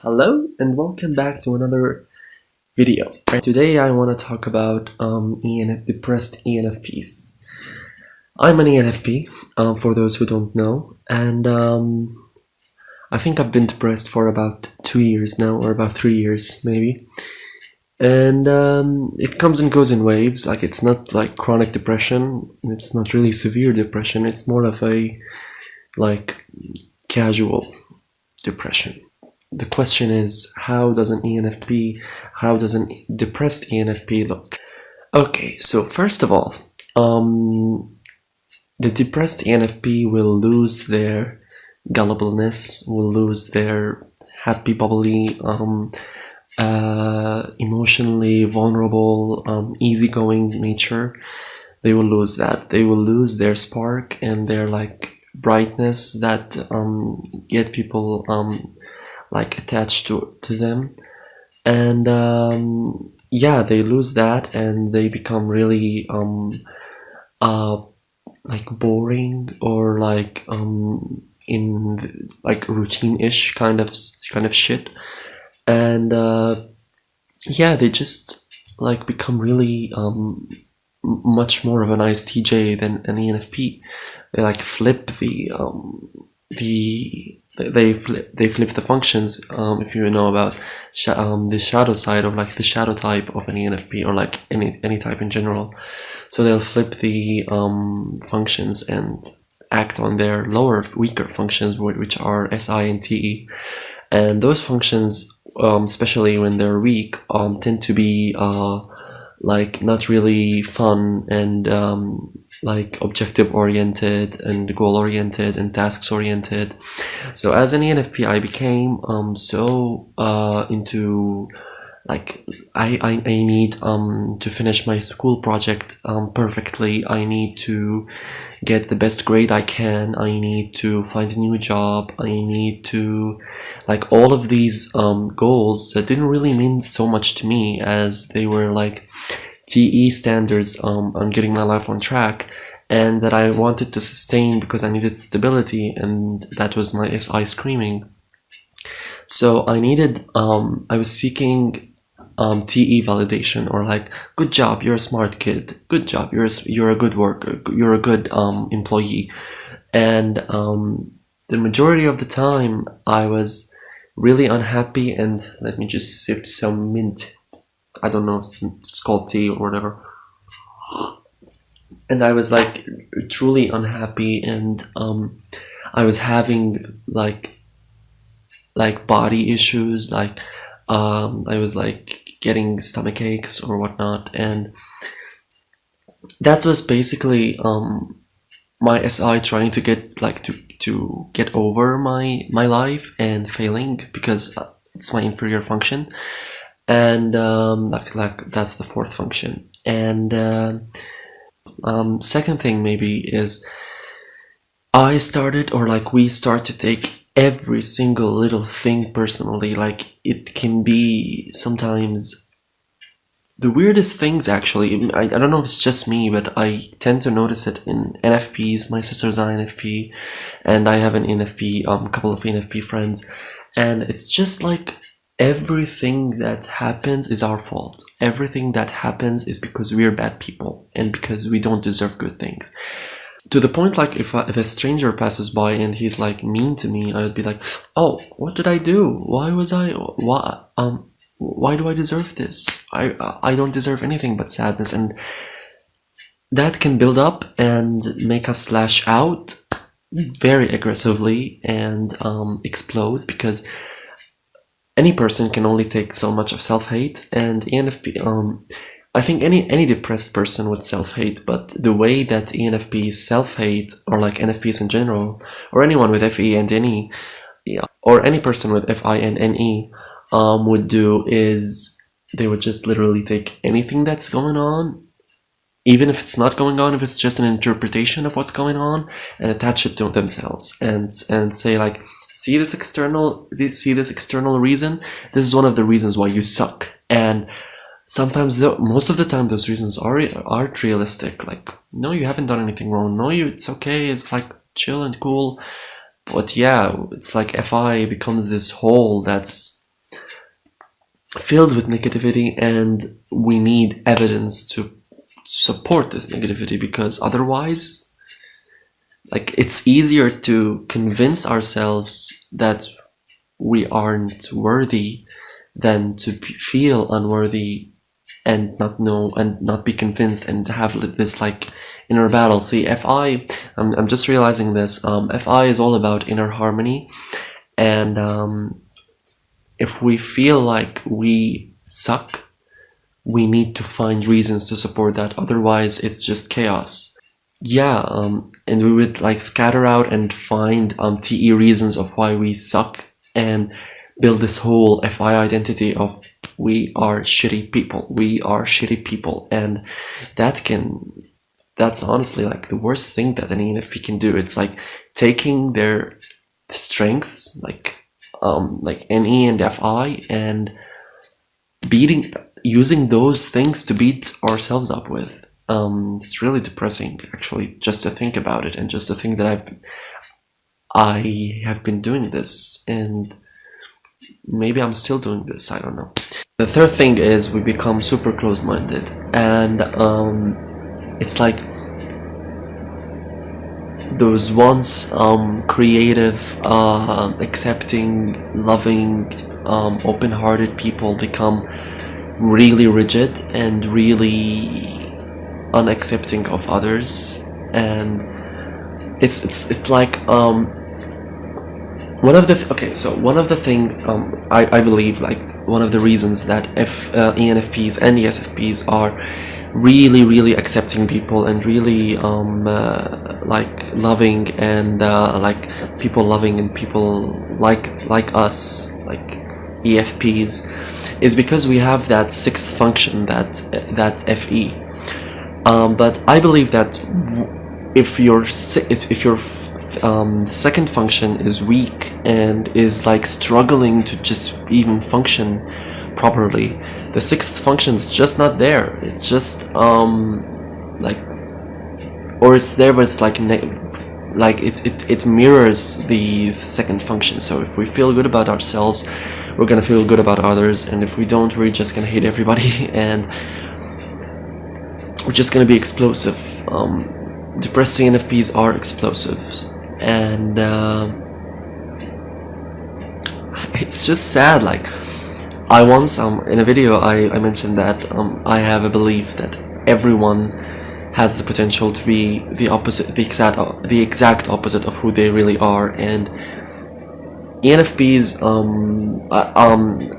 Hello and welcome back to another video. Today I want to talk about depressed ENFPs. I'm an ENFP, for those who don't know, and I think I've been depressed for about 2 years now, or about 3 years maybe. And it comes and goes in waves. Like, it's not like chronic depression, it's not really severe depression, it's more of a like casual depression. The question is, how does a depressed ENFP look? Okay, so first of all, the depressed ENFP will lose their gullibleness, will lose their happy, bubbly, emotionally vulnerable, easygoing nature. They will lose that. They will lose their spark and their brightness that get people like attached to them, and yeah, they lose that and they become really like boring, or in like routine-ish kind of shit. And yeah, they just like become really much more of an ISTJ than an ENFP. They like flip they flip the functions. If you know about the shadow side, or like the shadow type of an ENFP, or like any type in general, so they'll flip the functions and act on their lower, weaker functions, which are SI and TE. And those functions, especially when they're weak, tend to be like not really fun, and like objective oriented and goal oriented and tasks oriented. So as an ENFP, I became so into like I need to finish my school project perfectly. I need to get the best grade I can. I need to find a new job. I need to, like, all of these goals that didn't really mean so much to me, as they were like TE standards on getting my life on track, and that I wanted to sustain because I needed stability, and that was my SI screaming. So I was seeking TE validation, or like, good job, you're a smart kid, good job, you're a good worker, you're a good employee. And the majority of the time I was really unhappy. And let me just sip some mint. I don't know if it's called tea or whatever. And I was like truly unhappy, and I was having like body issues, like I was like getting stomach aches or whatnot. And that was basically my SI trying to get like to get over my life and failing, because it's my inferior function. And like that's the fourth function. And second thing maybe is, we start to take every single little thing personally. Like, it can be sometimes the weirdest things, actually. I don't know if it's just me, but I tend to notice it in NFPs. My sister's an NFP, and I have an NFP, a couple of NFP friends, and it's just like everything that happens is our fault. Everything that happens is because we're bad people, and because we don't deserve good things. To the point, like, if a stranger passes by and he's like mean to me, I would be like, oh, what did I do? Why do I deserve this? I don't deserve anything but sadness. And that can build up and make us lash out very aggressively and explode, because any person can only take so much of self-hate. And ENFP, I think any depressed person would self-hate, but the way that ENFPs self-hate, or like NFPs in general, or anyone with FE and NE, yeah, or any person with FI and NE would do, is they would just literally take anything that's going on, even if it's not going on, if it's just an interpretation of what's going on, and attach it to themselves, and say like, see this external reason, this is one of the reasons why you suck. And sometimes, most of the time, those reasons aren't realistic. Like, no, you haven't done anything wrong. No, it's okay. It's like chill and cool. But yeah, it's like FI becomes this hole that's filled with negativity, and we need evidence to support this negativity, because otherwise, like, it's easier to convince ourselves that we aren't worthy than to feel unworthy and not know and not be convinced and have this like inner battle. See, I'm just realizing this, FI is all about inner harmony, and if we feel like we suck, we need to find reasons to support that, otherwise it's just chaos. Yeah, and we would like scatter out and find TE reasons of why we suck and build this whole FI identity of we are shitty people, and that's honestly like the worst thing that an ENFP can do. It's like taking their strengths, like NE and FI, and using those things to beat ourselves up with. It's really depressing, actually, just to think about it, and just to think that I have been doing this, and maybe I'm still doing this, I don't know. The third thing is we become super closed-minded, and it's like those once creative, accepting, loving, open-hearted people become really rigid and really unaccepting of others, and it's like one of the thing I believe, like, one of the reasons that ENFPs and ESFPs are really accepting people and really like loving and like people loving and people like us, like EFPs, is because we have that sixth function, that FE. But I believe that if your second function is weak and is like struggling to just even function properly, the sixth function is just not there. It's just like, or it's there, but it's like it mirrors the second function. So if we feel good about ourselves, we're gonna feel good about others, and if we don't, we're just gonna hate everybody and we're just gonna be explosive. Depressed ENFPs are explosive, and it's just sad. Like, I once in a video I mentioned that I have a belief that everyone has the potential to be the exact opposite of who they really are, and ENFPs,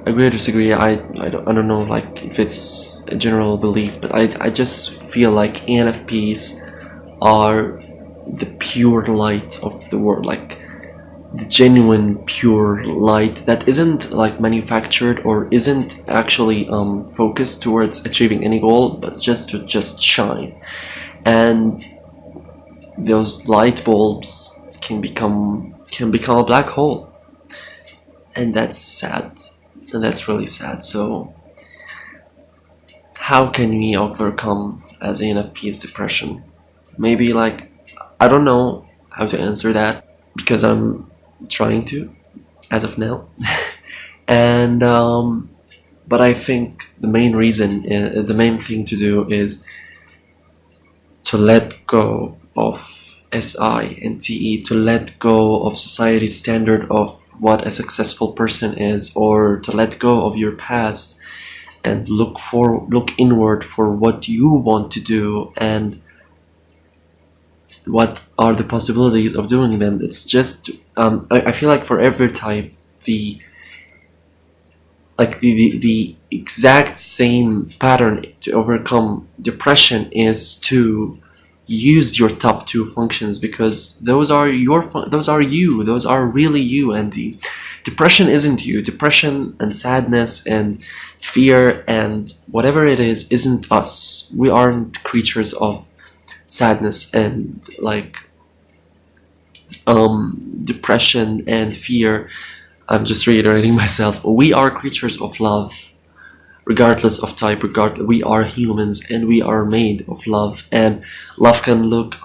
agree or disagree, I don't know, like, if it's a general belief, but I just feel like ENFPs are the pure light of the world, like the genuine pure light that isn't like manufactured or isn't actually focused towards achieving any goal, but just to shine. And those light bulbs can become a black hole, and that's sad, and that's really sad. So how can we overcome as ENFPs depression? Maybe, like, I don't know how to answer that, because I'm trying to as of now. And but I think the main thing to do is to let go of SI and TE, to let go of society's standard of what a successful person is, or to let go of your past and look inward for what you want to do and what are the possibilities of doing them. It's just I feel like for every type, the exact same pattern to overcome depression is to use your top two functions, because those are really you, and the depression isn't you. Depression and sadness and fear and whatever it is isn't us. We aren't creatures of sadness and like depression and fear. I'm just reiterating myself. We are creatures of love, regardless of type. We are humans, and we are made of love, and love can look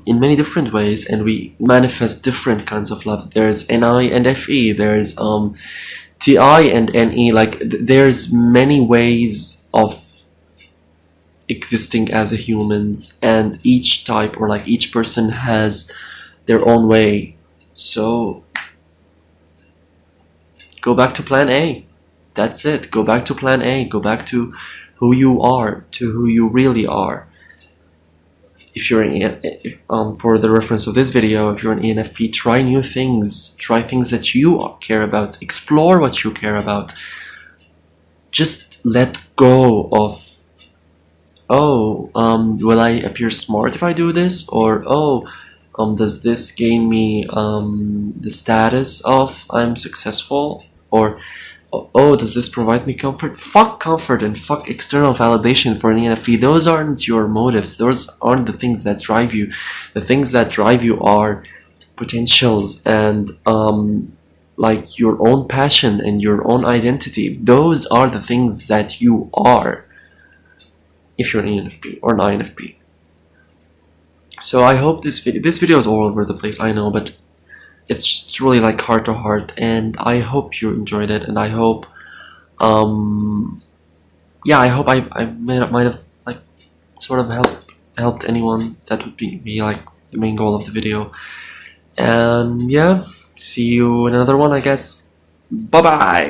in many different ways, and we manifest different kinds of love. There's NI and FE. There's TI and NE, like there's many ways of existing as a humans, and each type or like each person has their own way. So go back to plan A. That's it. Go back to plan A. Go back to who you are, to who you really are. If you're for the reference of this video, if you're an ENFP, try new things. Try things that you care about. Explore what you care about. Just let go of, oh, will I appear smart if I do this? Or, oh, does this gain me the status of I'm successful? Or, oh, does this provide me comfort? Fuck comfort and fuck external validation for an ENFP. Those aren't your motives. Those aren't the things that drive you. The things that drive you are potentials and like your own passion and your own identity. Those are the things that you are if you're an ENFP or an INFP. So I hope this video is all over the place, I know, but it's really like heart to heart, and I hope you enjoyed it, and I hope yeah, I hope I might have like sort of helped anyone. That would be like the main goal of the video. And yeah, see you in another one, I guess. Bye bye.